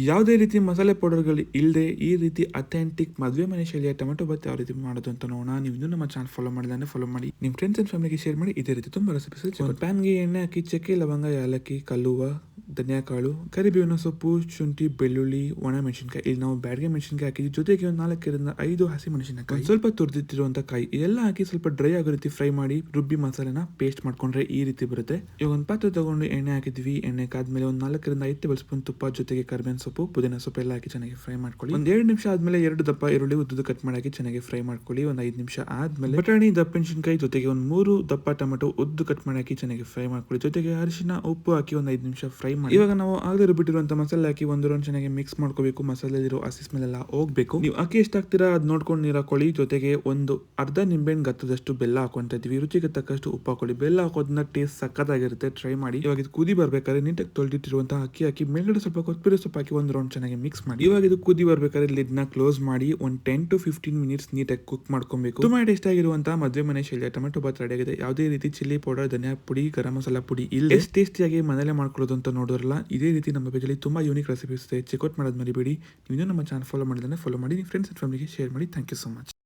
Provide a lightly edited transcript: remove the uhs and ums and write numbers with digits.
ಯಾವುದೇ ರೀತಿ ಮಸಾಲೆ ಪೌಡರ್ಗಳು ಇಲ್ಲದೆ ಈ ರೀತಿ ಅಥೆಂಟಿಕ್ ಮದುವೆ ಮನೆ ಶೈಲಿಯ ಟೊಮೆಟೊ ಬಾತ್ ಯಾವ ರೀತಿ ಮಾಡೋದು ಅಂತ ನೋಡೋಣ. ನೀವು ಇನ್ನೂ ನಮ್ಮ ಚಾನಲ್ ಫಾಲೋ ಮಾಡಿದ್ರೆ ಫಾಲೋ ಮಾಡಿ, ನಿಮ್ಮ ಫ್ರೆಂಡ್ಸ್ ಅಂಡ್ ಫ್ಯಾಮಿಲಿಗೆ ಶೇರ್ ಮಾಡಿ. ಇದೇ ರೀತಿ ತುಂಬ ರೆಸಿಪೀಸ್. ಒಂದು ಪ್ಯಾನ್ಗೆ ಎಣ್ಣೆ ಹಾಕಿ ಚಕ್ಕೆ, ಲವಂಗ, ಏಲಕ್ಕಿ, ಕಲ್ಲುವ, ಧನಿಯಾಕಾಳು, ಕರಿಬೇವಿನ ಸೊಪ್ಪು, ಶುಂಠಿ, ಬೆಳ್ಳುಳ್ಳಿ, ಒಣ ಮೆಣಸಿನಕಾಯಿ. ಇಲ್ಲಿ ನಾವು ಬ್ಯಾಡ್ಗೆ ಮೆಣಸಿನಕಾಯಿ ಹಾಕಿದ್ವಿ, ಜೊತೆಗೆ ಒಂದು 4 5 ಹಸಿ ಮೆಣಸಿನಕಾಯಿ, ಸ್ವಲ್ಪ ತುರಿದಿಟ್ಟಿರುವಂತ ಕಾಯಿ, ಇದೆಲ್ಲ ಹಾಕಿ ಸ್ವಲ್ಪ ಡ್ರೈ ಆಗೋ ರೀತಿ ಫ್ರೈ ಮಾಡಿ ರುಬ್ಬಿ ಮಸಾಲೆನ ಪೇಸ್ಟ್ ಮಾಡ್ಕೊಂಡ್ರೆ ಈ ರೀತಿ ಬರುತ್ತೆ. ಇವಾಗ ಒಂದು ಪಾತ್ರೆ ತಗೊಂಡು ಎಣ್ಣೆ ಹಾಕಿದ್ವಿ. ಎಣ್ಣೆ ಕಾದ್ಮೇಲೆ ಒಂದು 4 5 ಟೇಬಲ್ ಸ್ಪೂನ್ ತುಪ್ಪ, ಜೊತೆಗೆ ಕರಿಬೇವಿನ ಸೊಪ್ಪು, ಪುದೀನ ಸೊಪ್ಪು ಎಲ್ಲ ಹಾಕಿ ಚೆನ್ನಾಗಿ ಫ್ರೈ ಮಾಡ್ಕೊಳ್ಳಿ. ಒಂದು 2 ನಿಮಿಷ ಆದ್ಮೇಲೆ 2 ದಪ್ಪ ಈರುಳ್ಳಿ ಉದ್ದುದು ಕಟ್ ಮಾಡಿ ಚೆನ್ನಾಗಿ ಫ್ರೈ ಮಾಡ್ಕೊಳ್ಳಿ. ಒಂದು 5 ನಿಮಿಷ ಆದ್ಮೇಲೆ ಬಟಾಣಿ, ದಪ್ಪ ಮೆಣಸಿನಕಾಯಿ, ಜೊತೆಗೆ ಒಂದು 3 ದಪ್ಪ ಟೊಮೆಟೊ ಉದ್ದು ಕಟ್ ಮಾಡಿ ಚೆನ್ನಾಗಿ ಫ್ರೈ ಮಾಡ್ಕೊಳ್ಳಿ. ಜೊತೆಗೆ ಅರಿಶಿನ, ಉಪ್ಪು ಹಾಕಿ ಒಂದು 5 ನಿಮಿಷ ಫ್ರೈ ಮಾಡಿ. ಇವಾಗ ನಾವು ಆಗಲೇ ರುಬ್ಬಿಟ್ಟಿರುವಂತ ಮಸಾಲೆ ಹಾಕಿ ಒಂದು ರೌಂಡ್ ಚೆನ್ನಾಗಿ ಮಿಕ್ಸ್ ಮಾಡ್ಕೋಬೇಕು. ಮಸಾಲೆಲಿರೋ ಹಸಿ ಸ್ಮೆಲ್ ಎಲ್ಲ ಹೋಗ್ಬೇಕು. ನೀವು ಅಕ್ಕಿ ಎಷ್ಟು ಹಾಕ್ತೀರಾ ಅದ್ ನೋಡ್ಕೊಂಡು ನೀರು ಹಾಕೊಳ್ಳಿ. ಜೊತೆಗೆ ಒಂದು ಅರ್ಧ ನಿಂಬೆಹಣ್ಣು ಗತ್ತದಷ್ಟು ಬೆಲ್ಲ ಹಾಕೊಂತ ಇದೀವಿ. ರುಚಿಗೆ ತಕ್ಕಷ್ಟು ಉಪ್ಪು ಹಾಕೊಳ್ಳಿ. ಬೆಲ್ಲ ಹಾಕೋದ್ರಿಂದ ಟೇಸ್ಟ್ ಸಕ್ಕತ್ತಾಗಿರುತ್ತೆ, ಟ್ರೈ ಮಾಡಿ. ಇವಾಗ ಇದು ಕುದಿ ಬರ್ಬೇಕಾದ್ರೆ ನೀಟಾಗಿ ತೊಳೆದಿಟ್ಟಿರುವಂತಹ ಅಕ್ಕಿ ಹಾಕಿ ಮೇಲ್ಗಡೆ ಸ್ವಲ್ಪ ಕೊತ್ತಂಬರಿ ಸೊಪ್ಪು ಹಾಕಿ ಒಂದು ರೌಂಡ್ ಚೆನ್ನಾಗಿ ಮಿಕ್ಸ್ ಮಾಡಿ. ಇವಾಗ ಇದು ಕುದಿ ಬರ್ಬೇಕಾದ್ರೆ ಲಿಡ್ ನ ಕ್ಲೋಸ್ ಮಾಡಿ ಒಂದು 10 to 15 ಮಿನಿಟ್ಸ್ ನೀಟಾಗಿ ಕುಕ್ ಮಾಡ್ಕೊಬೇಕು. ತುಂಬಾ ಟೇಸ್ಟ್ ಆಗಿರುವಂತಹ ಮದುವೆ ಮನೆ ಶೈಲಿಯ ಟೊಮೆಟೊ ಬಾತ್ ರೆಡಿ ಆಗಿದೆ. ಯಾವುದೇ ರೀತಿ ಚಿಲ್ಲಿ ಪೌಡರ್, ಧನಿಯಾ ಪುಡಿ, ಗರಂ ಮಸಾಲಾ ಪುಡಿ ಇಲ್ಲ. ಎಷ್ಟು ಟೇಸ್ಟಿಯಾಗಿ ಮನೇಲೆ ಮಾಡ್ಕೊಳ್ಳೋದು ಅಂತ ನೋಡೋರಲ್ಲ, ಇದೇ ರೀತಿ ನಮ್ಮ ಪೇಜಲ್ಲಿ ತುಂಬಾ ಯೂನಿಕ್ ರೆಸಿಪೀಸ್ ಇದೆ. ಚೆಕ್ಔಟ್ ಮಾಡೋದು ಮರಿಬೇಡಿ. ನೀವು ನಮ್ಮ ಚಾನಲ್ ಫಾಲೋ ಮಾಡಿದ್ರೆ ಫಾಲೋ ಮಾಡಿ, ಫ್ರೆಂಡ್ಸ್ ಅಂಡ್ ಫ್ಯಾಮಿಲಿಗೆ ಶೇರ್ ಮಾಡಿ. Thank you so much.